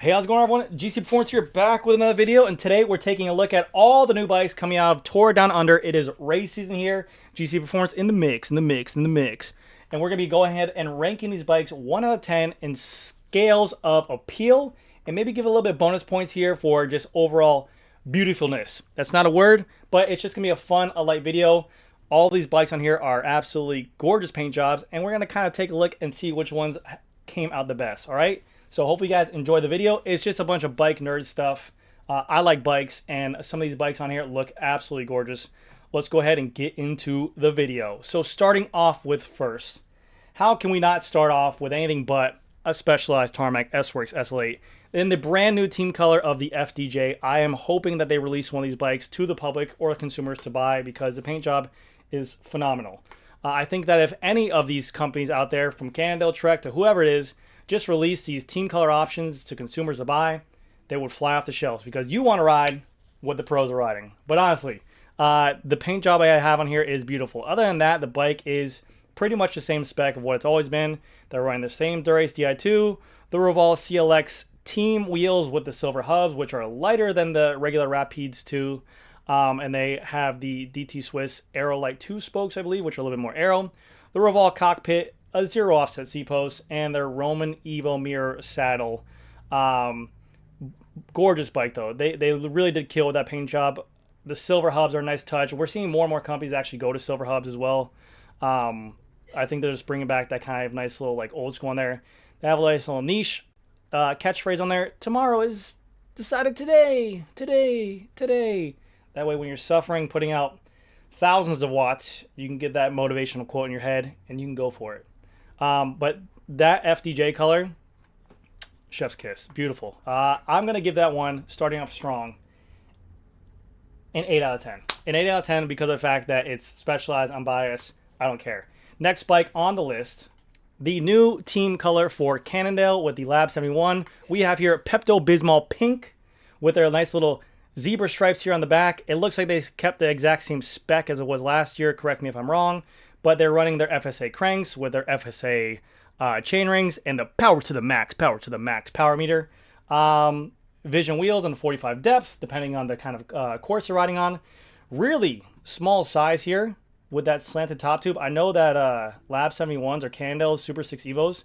Hey, how's it going, everyone? GC Performance here, back with another video, and today we're taking a look at all the new bikes coming out of Tour Down Under. It is race season here. GC Performance in the mix, and we're going to be going ahead and ranking these bikes 1 out of 10 in scales of appeal, and maybe give a little bit of bonus points here for just overall beautifulness. That's not a word, but it's just going to be a fun, a light video. All these bikes on here are absolutely gorgeous paint jobs, and we're going to kind of take a look and see which ones came out the best, all right? So hopefully you guys enjoy the video. It's just a bunch of bike nerd stuff. I like bikes, and some of these bikes on here look absolutely gorgeous. Let's go ahead and get into the video. So starting off with first, how can we not start off with anything but a Specialized Tarmac S-Works SL8 in the brand new team color of the FDJ? I am hoping that they release one of these bikes to the public or consumers to buy because the paint job is phenomenal. I think that if any of these companies out there, from Cannondale, Trek to whoever it is, just release these team color options to consumers to buy, they would fly off the shelves because you want to ride what the pros are riding. But honestly, the paint job I have on here is beautiful. Other than that, the bike is pretty much the same spec of what it's always been. They're running the same Dura-Ace Di2, the Revolve CLX team wheels with the silver hubs, which are lighter than the regular Rapides 2. And they have the DT Swiss Aero Light 2 spokes, I believe, which are a little bit more aero. The Revolve cockpit, a zero offset C-post, and their Roman Evo mirror saddle. Gorgeous bike though. They really did kill with that paint job. The silver hubs are a nice touch. We're seeing more and more companies actually go to silver hubs as well. I think they're just bringing back that kind of nice little like old school on there. They have a nice little niche catchphrase on there. Tomorrow is decided today. That way when you're suffering, putting out thousands of watts, you can get that motivational quote in your head and you can go for it. But that FDJ color, chef's kiss, beautiful. I'm going to give that one, starting off strong, an 8 out of 10. An 8 out of 10 because of the fact that it's Specialized, I'm biased, I don't care. Next bike on the list, the new team color for Cannondale with the Lab 71. We have here Pepto-Bismol Pink with their nice little zebra stripes here on the back. It looks like they kept the exact same spec as it was last year. Correct me if I'm wrong. But they're running their FSA cranks with their FSA chain rings and the power to the max power meter. Vision wheels on 45 depth, depending on the kind of course they're riding on. Really small size here with that slanted top tube. I know that Lab 71s or Cannondale's Super 6 Evos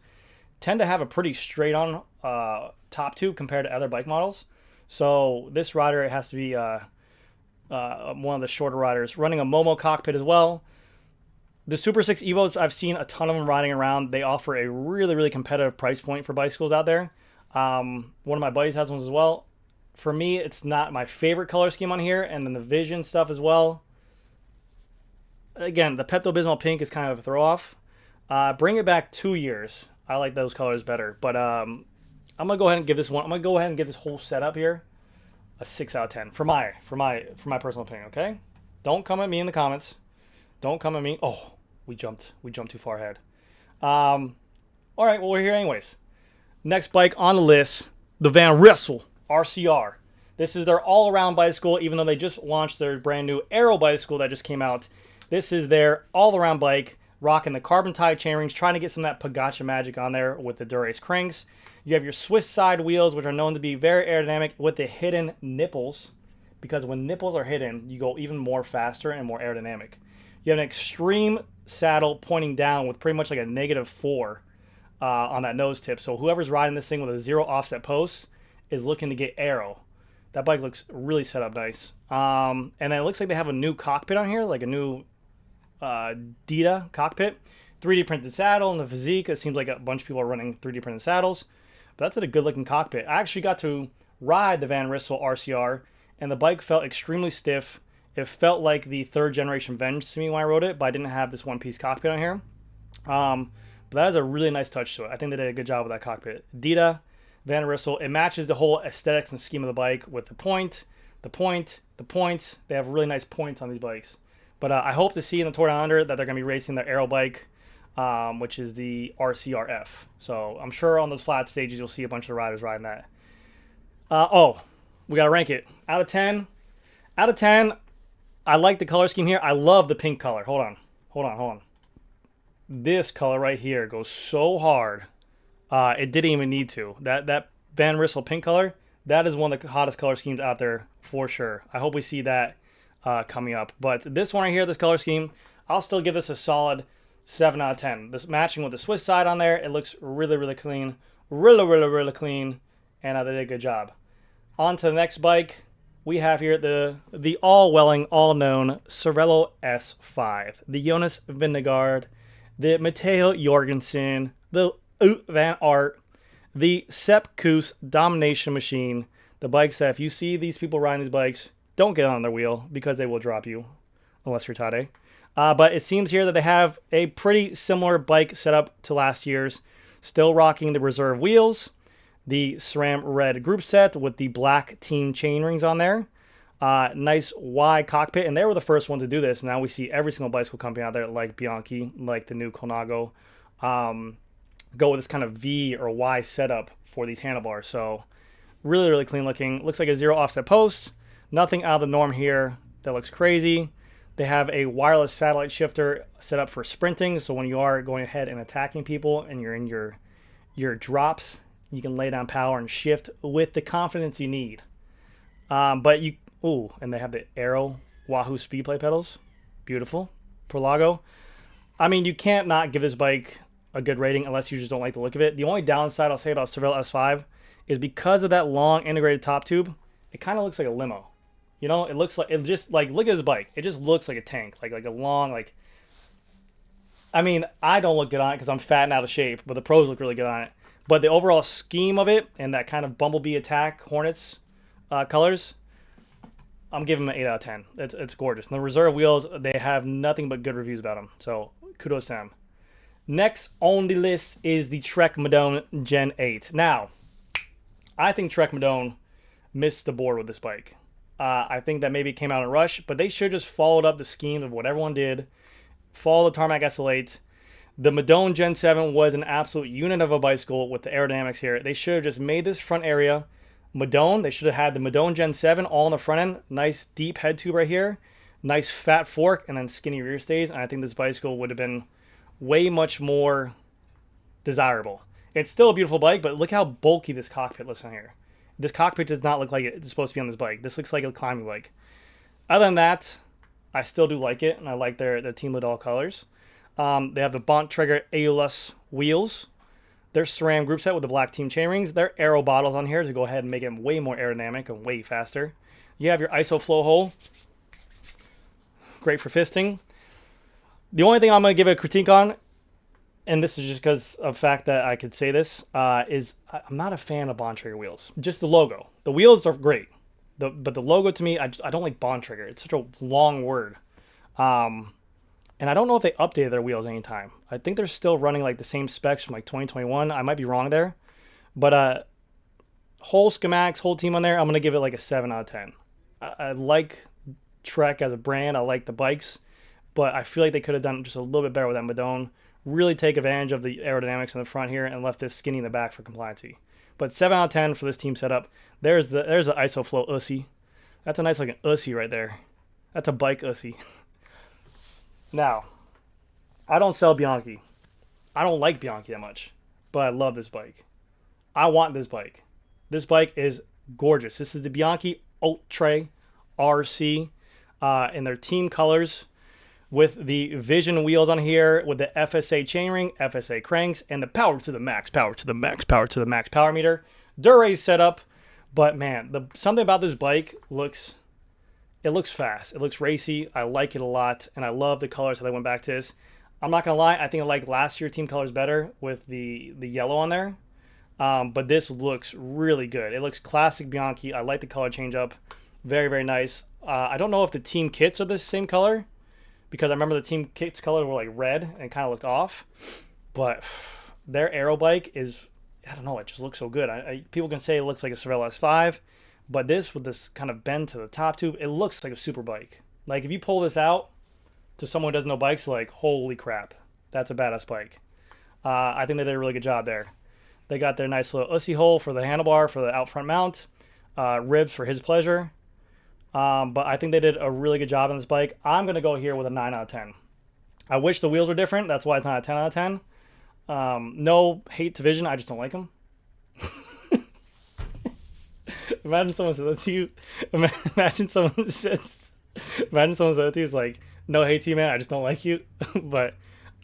tend to have a pretty straight on top tube compared to other bike models. So this rider has to be one of the shorter riders. Running a Momo cockpit as well. The Super 6 Evos, I've seen a ton of them riding around. They offer a really, really competitive price point for bicycles out there. One of my buddies has ones as well. For me, it's not my favorite color scheme on here. And then the Vision stuff as well. Again, the Pepto-Bismol Pink is kind of a throw-off. Bring it back 2 years. I like those colors better. But I'm going to go ahead and give this one. I'm going to go ahead and give this whole setup here a 6 out of 10 for my personal opinion, okay? Don't come at me in the comments. Don't come at me. Oh, we jumped too far ahead. All right, well, we're here anyways. Next bike on the list, the Van Ressel RCR. This is their all-around bicycle, even though they just launched their brand new Arrow bicycle that just came out. This is their all-around bike, rocking the carbon tie chainrings, trying to get some of that Pagacha magic on there with the Dura-Ace cranks. You have your Swiss side wheels, which are known to be very aerodynamic with the hidden nipples, because when nipples are hidden, you go even more faster and more aerodynamic. You have an extreme saddle pointing down with pretty much like a -4 on that nose tip. So whoever's riding this thing with a zero offset post is looking to get aero. That bike looks really set up nice. And then it looks like they have a new cockpit on here, like a new Dita cockpit. 3D printed saddle and the physique. It seems like a bunch of people are running 3D printed saddles. But that's a good looking cockpit. I actually got to ride the Van Ressel RCR, and the bike felt extremely stiff. It felt like the 3rd generation Venge to me when I rode it, but I didn't have this one-piece cockpit on here. But that is a really nice touch to it. I think they did a good job with that cockpit. Dita, Van Ressel, it matches the whole aesthetics and scheme of the bike with the points. They have really nice points on these bikes. But I hope to see in the Tour Down Under that they're going to be racing their aero bike, which is the RCRF. So I'm sure on those flat stages you'll see a bunch of riders riding that. We got to rank it. Out of 10, I like the color scheme here. I love the pink color. Hold on. This color right here goes so hard. It didn't even need to. That Van Rissel pink color, that is one of the hottest color schemes out there for sure. I hope we see that coming up. But this one right here, this color scheme, I'll still give this a solid 7 out of 10. This matching with the Swiss side on there, it looks really, really clean. Really clean. And they did a good job. On to the next bike. We have here the all-welling, all-known Cervelo S5. The Jonas Vingegaard, the Matteo Jorgensen, the Van Aert, the Sepp Kuss Domination Machine. The bikes that if you see these people riding these bikes, don't get on their wheel because they will drop you, unless you're Tade. But it seems here that they have a pretty similar bike setup to last year's. Still rocking the reserve wheels, the SRAM red group set with the black team chain rings on there. Nice wide cockpit, and they were the first one to do this. Now we see every single bicycle company out there, like Bianchi, like the new Colnago, go with this kind of V or Y setup for these handlebars. So really, really clean looking. Looks like a zero offset post. Nothing out of the norm here that looks crazy. They have a wireless satellite shifter set up for sprinting. So when you are going ahead and attacking people and you're in your drops, you can lay down power and shift with the confidence you need. And they have the Arrow Wahoo Speedplay pedals. Beautiful. Prologo. I mean, you can't not give this bike a good rating unless you just don't like the look of it. The only downside I'll say about Cervelo S5 is because of that long integrated top tube, it kind of looks like a limo. You know, it looks like, it just, like, look at this bike. It just looks like a tank, like a long, like, I mean, I don't look good on it because I'm fat and out of shape, but the pros look really good on it. But the overall scheme of it and that kind of Bumblebee Attack Hornets colors, I'm giving them an 8 out of 10. It's gorgeous. And the reserve wheels, they have nothing but good reviews about them. So kudos to them. Next on the list is the Trek Madone Gen 8. Now, I think Trek Madone missed the board with this bike. I think that maybe it came out in a rush, but they should have just followed up the scheme of what everyone did. Follow the Tarmac SL8. The Madone Gen 7 was an absolute unit of a bicycle with the aerodynamics here. They should have just made this front area Madone. They should have had the Madone Gen 7 all on the front end. Nice deep head tube right here. Nice fat fork and then skinny rear stays. And I think this bicycle would have been way much more desirable. It's still a beautiful bike, but look how bulky this cockpit looks on here. This cockpit does not look like it's supposed to be on this bike. This looks like a climbing bike. Other than that, I still do like it, and I like their Team Lidl colors. They have the Bontrager AULS wheels. Their SRAM group set with the black team chainrings. Their Arrow bottles on here to go ahead and make it way more aerodynamic and way faster. You have your ISO flow hole. Great for fisting. The only thing I'm going to give a critique on, and this is just because of the fact that I could say this, is I'm not a fan of Bontrager wheels. Just the logo. The wheels are great. But the logo to me, I don't like Bontrager. It's such a long word. And I don't know if they updated their wheels anytime. I think they're still running like the same specs from like 2021. I might be wrong there. But whole schematics, whole team on there, I'm going to give it like a 7 out of 10. I like Trek as a brand. I like the bikes. But I feel like they could have done just a little bit better with that Madone. Really take advantage of the aerodynamics in the front here and left this skinny in the back for compliancy. But 7 out of 10 for this team setup. There's the ISOFlow Ussy. That's a nice looking Ussy right there. That's a bike Ussy. Now, I don't sell Bianchi. I don't like Bianchi that much, but I love this bike. I want this bike. This bike is gorgeous. This is the Bianchi Ultra RC in their team colors with the Vision wheels on here with the FSA chainring, FSA cranks, and the power to the max, power to the max, power to the max power meter. Dura-Ace setup, but man, something about this bike looks fast. It looks racy. I like it a lot, and I love the colors that they went back to this. I'm not going to lie. I think I like last year's team colors better with the yellow on there. But this looks really good. It looks classic Bianchi. I like the color change up. Very, very nice. I don't know if the team kits are the same color because I remember the team kits color were like red and it kind of looked off. But their Arrow bike is, I don't know, it just looks so good. People can say it looks like a Cervelo S5. But this, with this kind of bend to the top tube, it looks like a super bike. Like, if you pull this out to someone who doesn't know bikes, like, holy crap, that's a badass bike. I think they did a really good job there. They got their nice little Ussy hole for the handlebar for the out front mount, ribs for his pleasure. But I think they did a really good job on this bike. I'm going to go here with a 9 out of 10. I wish the wheels were different. That's why it's not a 10 out of 10. No hate to Vision. I just don't like them. Imagine someone said that to you. Imagine someone said, imagine someone said that to you. It's like, no, hey, T-Man, I just don't like you. But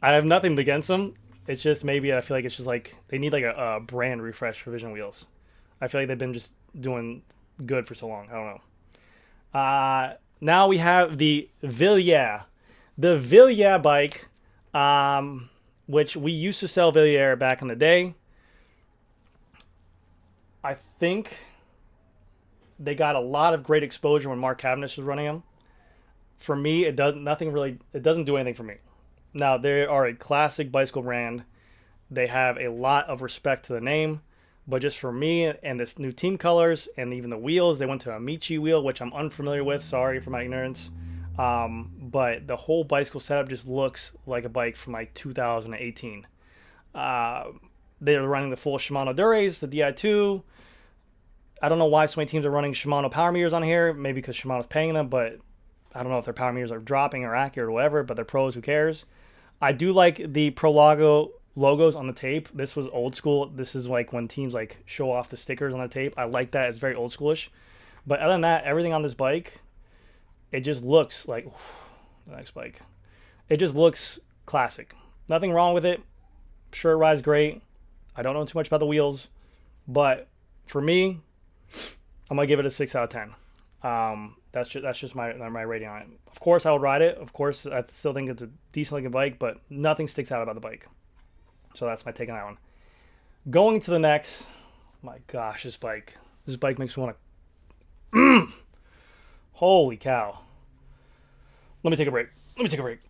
I have nothing against them. It's just maybe I feel like it's just like they need like a brand refresh for Vision Wheels. I feel like they've been just doing good for so long. I don't know. Now we have the Vila. The Vila bike, which we used to sell Vila back in the day. I think they got a lot of great exposure when Mark Cavendish was running them. For me, it doesn't do anything for me. Now, they are a classic bicycle brand. They have a lot of respect to the name. But just for me and this new team colors and even the wheels, they went to a Amici wheel, which I'm unfamiliar with. Sorry for my ignorance. But the whole bicycle setup just looks like a bike from like 2018. They're running the full Shimano Durays, the Di2. I don't know why so many teams are running Shimano power meters on here. Maybe because Shimano's paying them, but I don't know if their power meters are dropping or accurate or whatever, but they're pros, who cares? I do like the Prologo logos on the tape. This was old school. This is like when teams like show off the stickers on the tape. I like that. It's very old schoolish. But other than that, everything on this bike, it just looks like the next bike. It just looks classic. Nothing wrong with it. Sure, it rides great. I don't know too much about the wheels, but for me, I'm gonna give it a 6 out of 10. That's just my rating on it. Of course, I would ride it. Of course, I still think it's a decent looking bike, but nothing sticks out about the bike. So that's my take on that one. Going to the next, my gosh, this bike makes me want to. Holy cow! Let me take a break.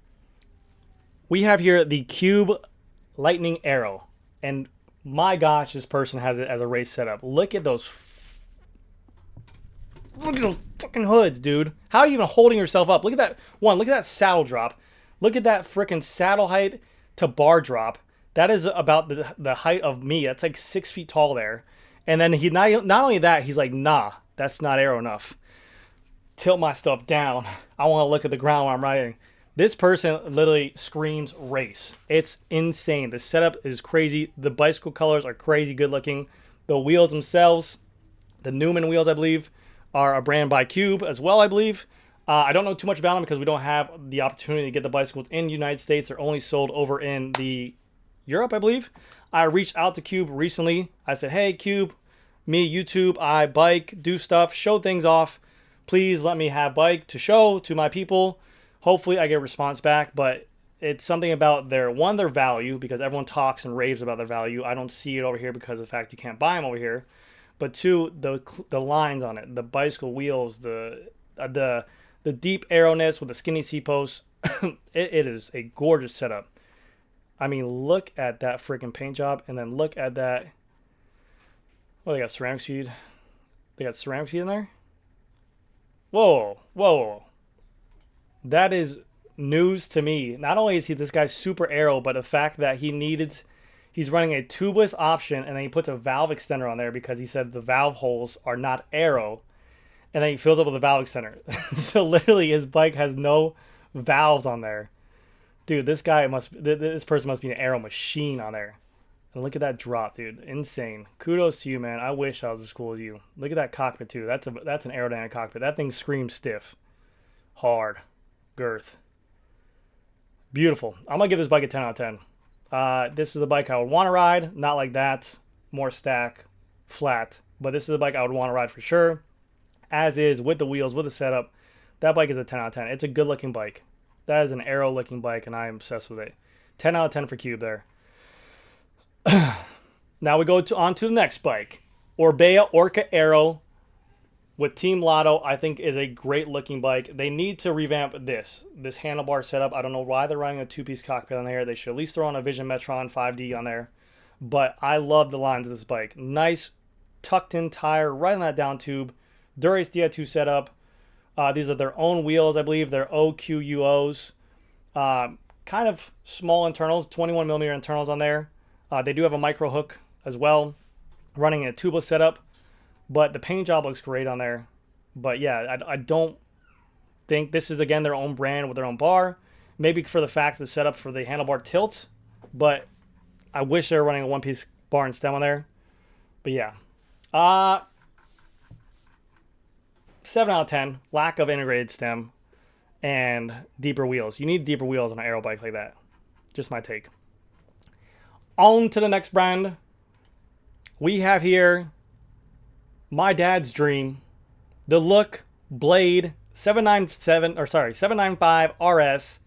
We have here the Cube Lightning Arrow, and my gosh, this person has it as a race setup. Look at those fucking hoods, dude. How are you even holding yourself up? Look at that one. Look at that saddle drop. Look at that freaking saddle height to bar drop. That is about the height of me. That's like 6 feet tall there. And then he not only that, he's like, nah, that's not aero enough. Tilt my stuff down. I want to look at the ground while I'm riding. This person literally screams race. It's insane. The setup is crazy. The bicycle colors are crazy good looking. The wheels themselves, the Newman wheels, I believe, are a brand by Cube as well, I believe. I don't know too much about them because we don't have the opportunity to get the bicycles in the United States. They're only sold over in the Europe, I believe. I reached out to Cube recently. I said, hey, Cube, me, YouTube, I bike, do stuff, show things off. Please let me have bike to show to my people. Hopefully I get a response back, but it's something about their value, because everyone talks and raves about their value. I don't see it over here because of the fact you can't buy them over here. But two, the lines on it, the bicycle wheels, the deep arrowness with the skinny C-posts, it is a gorgeous setup. I mean, look at that freaking paint job, and then look at that. Oh, they got ceramic feed. They got ceramic feed in there? Whoa. That is news to me. Not only is this guy super aero, but the fact that he's running a tubeless option, and then he puts a valve extender on there because he said the valve holes are not aero, and then he fills up with a valve extender. So literally his bike has no valves on there. Dude, this person must be an aero machine on there. And look at that drop, dude. Insane. Kudos to you, man. I wish I was as cool as you. Look at that cockpit, too. That's an aerodynamic cockpit. That thing screams stiff. Hard. Girth. Beautiful. I'm going to give this bike a 10 out of 10. This is a bike I would want to ride. Not like that. More stack. Flat. But this is a bike I would want to ride for sure. As is, with the wheels, with the setup. That bike is a 10 out of 10. It's a good-looking bike. That is an aero-looking bike, and I am obsessed with it. 10 out of 10 for Cube there. Now we go on to the next bike. Orbea Orca Arrow with Team Lotto, I think, is a great-looking bike. They need to revamp this handlebar setup. I don't know why they're running a two-piece cockpit on there. They should at least throw on a Vision Metron 5D on there. But I love the lines of this bike. Nice tucked-in tire right on that down tube. Durace Di2 setup. These are their own wheels, I believe. They're OQUOs. Kind of small internals, 21 millimeter internals on there. They do have a micro hook as well, running a tubeless setup. But the paint job looks great on there. But yeah, I don't think this is, again, their own brand with their own bar. Maybe for the fact the setup for the handlebar tilt. But I wish they were running a one-piece bar and stem on there. But yeah. 7 out of 10. Lack of integrated stem and deeper wheels. You need deeper wheels on an aero bike like that. Just my take. On to the next brand. We have here my dad's dream, the Look Blade 795 RS,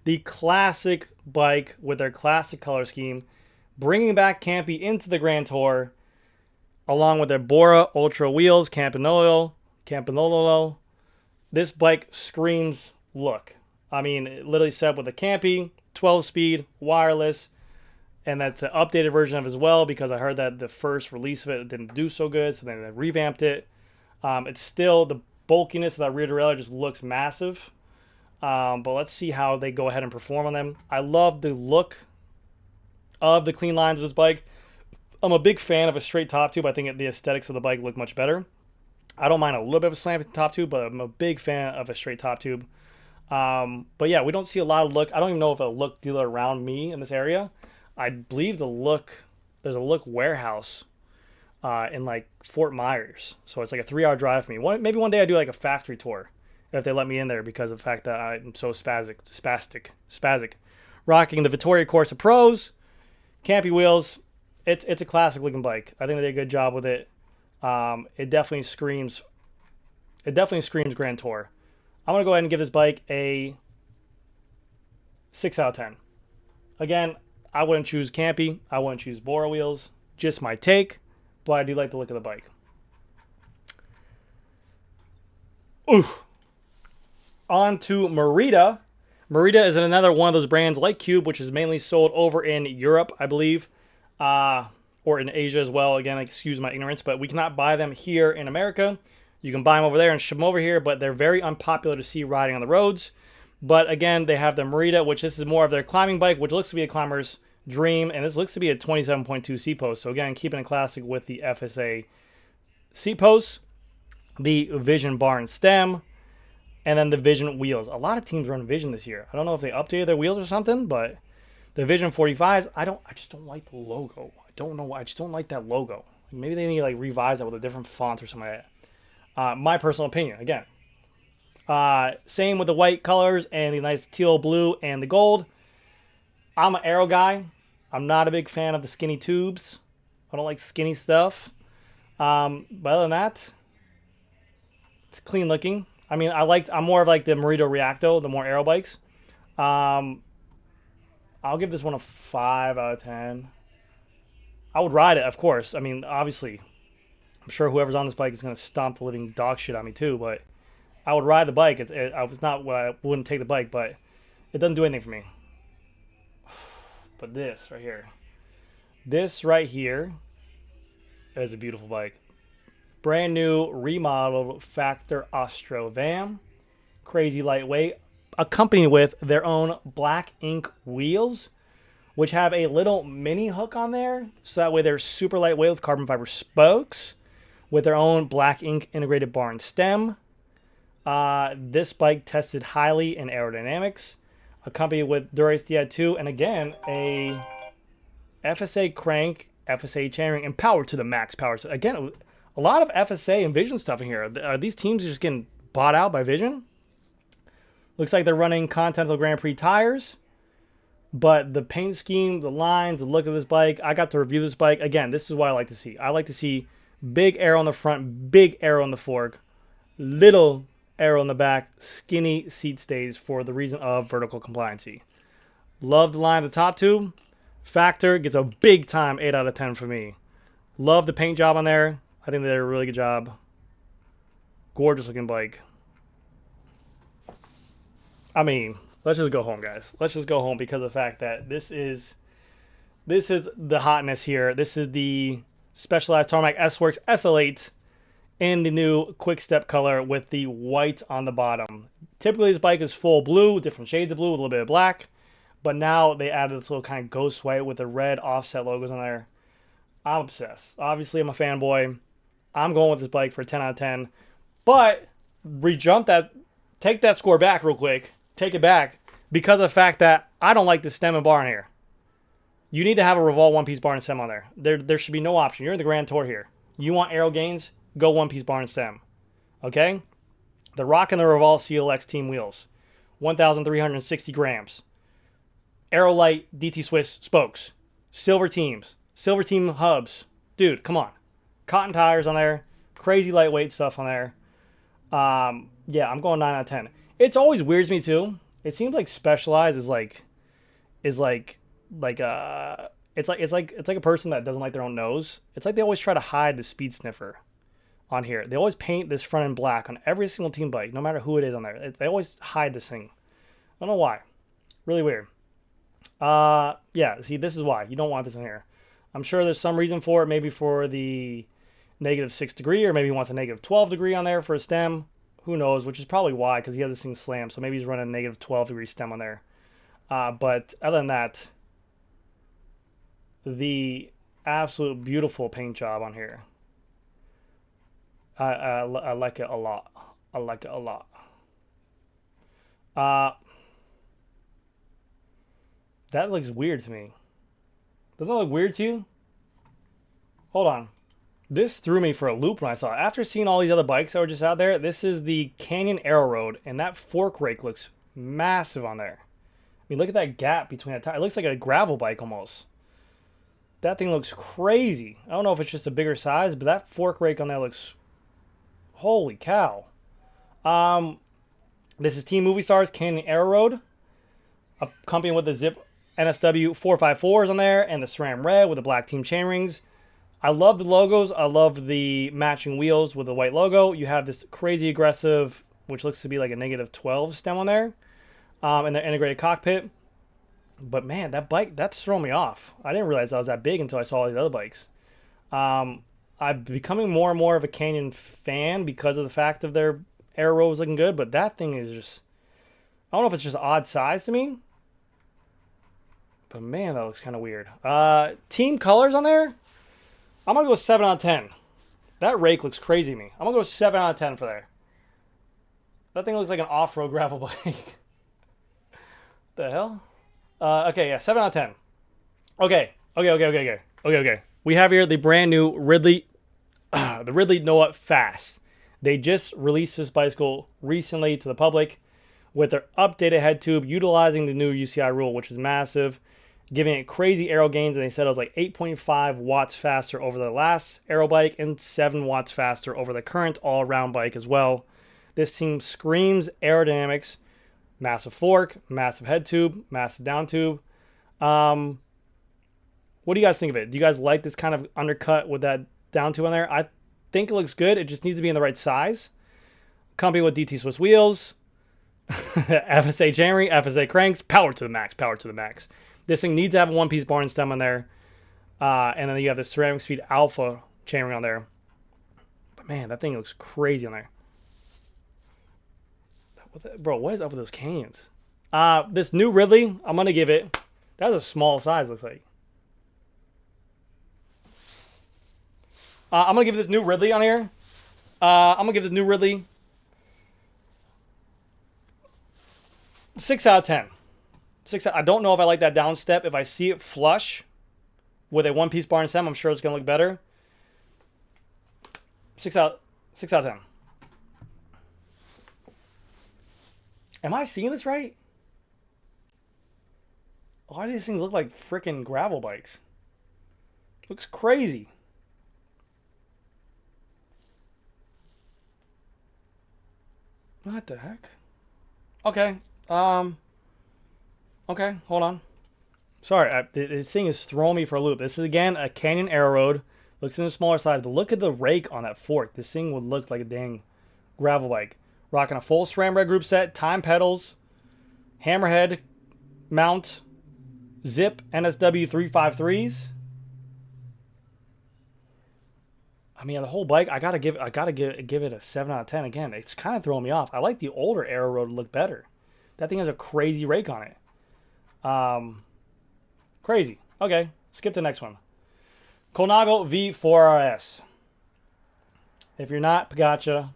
the classic bike with their classic color scheme, bringing back Campy into the Grand Tour, along with their Bora Ultra wheels, Campanolo. This bike screams Look. I mean, it literally set with a Campy, 12-speed, wireless, and that's the updated version of it as well, because I heard that the first release of it didn't do so good, so then they revamped it. It's still, the bulkiness of that rear derailleur just looks massive. But let's see how they go ahead and perform on them. I love the look of the clean lines of this bike. I'm a big fan of a straight top tube. I think the aesthetics of the bike look much better. I don't mind a little bit of a slanted top tube, but I'm a big fan of a straight top tube. But yeah, we don't see a lot of Look. I don't even know if a Look dealer around me in this area. I believe there's a Look warehouse in like Fort Myers. So it's like a 3-hour drive for me. Maybe one day I do like a factory tour if they let me in there, because of the fact that I'm so spastic. Rocking the Vittoria Corsa Pros, Campy wheels. It's a classic looking bike. I think they did a good job with it. It definitely screams Grand Tour. I'm going to go ahead and give this bike a 6 out of 10. Again, I wouldn't choose Campy. I wouldn't choose Bora wheels. Just my take, but I do like the look of the bike. Ooh. On to Marita. Marita is another one of those brands like Cube, which is mainly sold over in Europe, I believe, or in Asia as well. Again, excuse my ignorance, but we cannot buy them here in America. You can buy them over there and ship them over here, but they're very unpopular to see riding on the roads. But again, they have the Marita, which this is more of their climbing bike, which looks to be a climber's dream, and this looks to be a 27.2 seat post. So again, keeping it classic with the FSA seat posts, the Vision bar and stem, and then the Vision wheels. A lot of teams run Vision this year. I don't know if they updated their wheels or something, but the Vision 45s, I just don't like the logo. I don't know why. I just don't like that logo. Maybe they need to like revise that with a different font or something like that. My personal opinion, again. Same with the white colors and the nice teal blue and the gold. I'm an Arrow guy. I'm not a big fan of the skinny tubes. I don't like skinny stuff. But other than that, it's clean looking. I mean, I'm more of like the Marita Reacto, the more Arrow bikes. I'll give this one a 5 out of 10. I would ride it, of course. I mean, obviously, I'm sure whoever's on this bike is going to stomp the living dog shit on me too, but I would ride the bike. I wouldn't take the bike, but it doesn't do anything for me. But this right here is a beautiful bike. Brand new remodeled Factor Ostro van. Crazy lightweight. Accompanied with their own black ink wheels, which have a little mini hook on there. So that way they're super lightweight with carbon fiber spokes. With their own black ink integrated bar and stem. This bike tested highly in aerodynamics. Accompanied with Dura-Ace Di2. And again, a FSA crank, FSA chainring, and power to the max. Again, a lot of FSA and Vision stuff in here. Are these teams just getting bought out by Vision? Looks like they're running Continental Grand Prix tires. But the paint scheme, the lines, the look of this bike, I got to review this bike. Again, this is what I like to see. I like to see big arrow on the front, big arrow on the fork, little arrow in the back, skinny seat stays for the reason of vertical compliancy. Love the line of the top tube. Factor gets a big time 8 out of 10 for me. Love the paint job on there. I think they did a really good job. Gorgeous looking bike. I mean, let's just go home, guys. Let's just go home because of the fact that this is the hotness here. This is the Specialized Tarmac S-Works SL8 in the new Quick Step color with the white on the bottom. Typically, this bike is full blue, different shades of blue, with a little bit of black. But now they added this little kind of ghost white with the red offset logos on there. I'm obsessed. Obviously, I'm a fanboy. I'm going with this bike for a 10 out of 10. But take that score back real quick. Take it back because of the fact that I don't like the stem and bar in here. You need to have a Revolve one-piece bar and stem on there. There should be no option. You're in the Grand Tour here. You want aero gains? Go one-piece bar and stem. Okay? They're rocking the Revolve CLX team wheels. 1,360 grams. Aerolite DT Swiss spokes. Silver teams. Silver team hubs. Dude, come on. Cotton tires on there. Crazy lightweight stuff on there. Yeah, I'm going 9 out of 10. It's always weirds me too. It seems like Specialized is like it's like a person that doesn't like their own nose. It's like they always try to hide the speed sniffer on here. They always paint this front end black on every single team bike, no matter who it is on there. They always hide this thing. I don't know why. Really weird. Yeah, see, this is why. You don't want this in here. I'm sure there's some reason for it, maybe for the -6 degree, or maybe he wants a -12 degree on there for a stem. Who knows, which is probably why, because he has this thing slammed, so maybe he's running a -12 degree stem on there. But other than that, the absolute beautiful paint job on here. I like it a lot. I like it a lot. That looks weird to me. Doesn't that look weird to you? Hold on. This threw me for a loop when I saw it. After seeing all these other bikes that were just out there, this is the Canyon Arrow Road, and that fork rake looks massive on there. I mean, look at that gap between the tires. It looks like a gravel bike almost. That thing looks crazy. I don't know if it's just a bigger size, but that fork rake on there looks... Holy cow. This is Team Movie Stars Canyon Arrow Road, accompanied with the Zip NSW 454s on there, and the SRAM Red with the black team chainrings. I love the logos. I love the matching wheels with the white logo. You have this crazy aggressive, which looks to be like a -12 stem on there, and the integrated cockpit. But man, that bike, that's throwing me off. I didn't realize I was that big until I saw all these other bikes. I'm becoming more and more of a Canyon fan because of the fact of their arrows looking good, but that thing is just... I don't know if it's just odd size to me, but man, that looks kind of weird. Team colors on there, I'm going to go 7 out of 10. That rake looks crazy to me. I'm going to go 7 out of 10 for there. That thing looks like an off-road gravel bike. The hell? Okay, yeah, 7 out of 10. Okay. We have here the brand new Ridley, the Ridley Noah Fast. They just released this bicycle recently to the public with their updated head tube utilizing the new UCI rule, which is massive, giving it crazy aero gains. And they said it was like 8.5 watts faster over the last aero bike and 7 watts faster over the current all-around bike as well. This thing screams aerodynamics. Massive fork, massive head tube, massive down tube. What do you guys think of it? Do you guys like this kind of undercut with that down tube on there? I think it looks good. It just needs to be in the right size. Company with DT Swiss wheels, FSA chainring, FSA cranks, power to the max, power to the max. This thing needs to have a one-piece bar and stem on there. And then you have the Ceramic Speed Alpha chainring on there. But man, that thing looks crazy on there. Bro, what is up with those canyons? This new Ridley, I'm going to give it... That's a small size, looks like. I'm going to give this new Ridley on here. I'm going to give this new Ridley 6 out of 10. 6 out, I don't know if I like that down step. If I see it flush with a one-piece bar and stem, I'm sure it's going to look better. 6 out of 10. Am I seeing this right? Why do these things look like freaking gravel bikes? Looks crazy. What the heck? Okay. Okay, hold on. Sorry, this thing is throwing me for a loop. This is, again, a Canyon Arrow Road. Looks in a smaller size, but look at the rake on that fork. This thing would look like a dang gravel bike. Rocking a full SRAM Red group set, time pedals, hammerhead, mount, Zip NSW 353s. I mean, the whole bike, I gotta give it a 7 out of 10. Again, it's kind of throwing me off. I like the older Arrow Road to look better. That thing has a crazy rake on it. Crazy. Okay, skip to the next one. Colnago V4RS. If you're not Pagacha,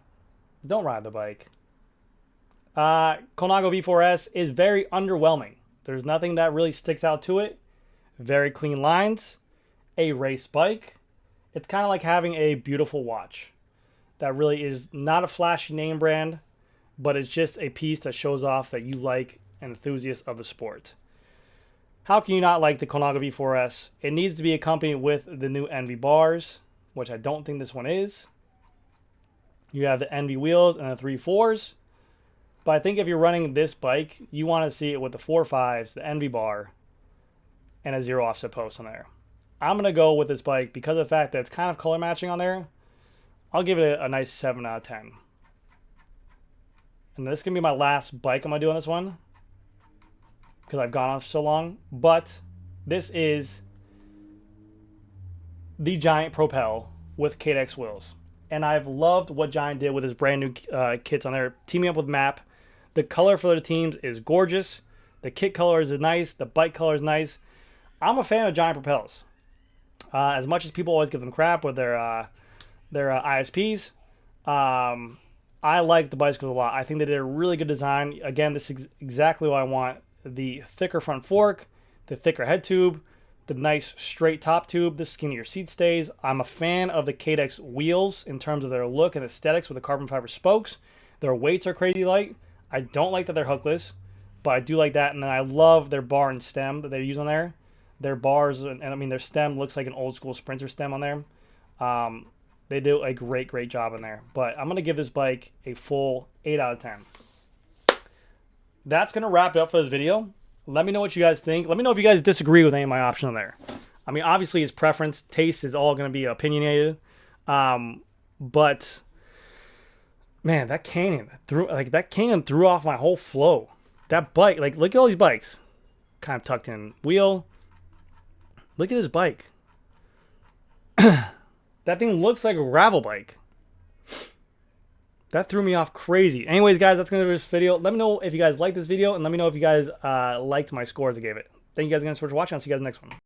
don't ride the bike. Colnago V4S is very underwhelming. There's nothing that really sticks out to it. Very clean lines. A race bike. It's kind of like having a beautiful watch. That really is not a flashy name brand. but it's just a piece that shows off that you like an enthusiast of the sport. How can you not like the Koga V4S? It needs to be accompanied with the new Envy bars, which I don't think this one is. You have the Envy wheels and the 3.4s. But I think if you're running this bike, you want to see it with the 4.5s, the Envy bar, and a 0 offset post on there. I'm going to go with this bike because of the fact that it's kind of color matching on there. I'll give it a nice 7 out of 10. And this is going to be my last bike I'm going to do on this one, because I've gone on for so long. But this is the Giant Propel with KDX wheels. And I've loved what Giant did with his brand new kits on there, teaming up with MAP. The color for the teams is gorgeous. The kit color is nice. The bike color is nice. I'm a fan of Giant Propels. As much as people always give them crap with their ISPs, I like the bicycles a lot. I think they did a really good design. Again, this is exactly what I want. The thicker front fork, the thicker head tube, the nice straight top tube, the skinnier seat stays. I'm a fan of the KDX wheels in terms of their look and aesthetics with the carbon fiber spokes. Their weights are crazy light. I don't like that they're hookless, but I do like that. And then I love their bar and stem that they use on there. Their bars, and I mean their stem looks like an old school Sprinter stem on there. They do a great job in there. But I'm going to give this bike a full 8 out of 10. That's going to wrap it up for this video. Let me know what you guys think. Let me know if you guys disagree with any of my options on there. I mean, obviously, it's preference. Taste is all going to be opinionated. But, man, that Canyon threw off my whole flow. That bike, like, look at all these bikes. Kind of tucked in wheel. Look at this bike. That thing looks like a gravel bike. That threw me off crazy. Anyways, guys, that's going to be this video. Let me know if you guys liked this video, and let me know if you guys liked my scores I gave it. Thank you guys again so much for watching. I'll see you guys in the next one.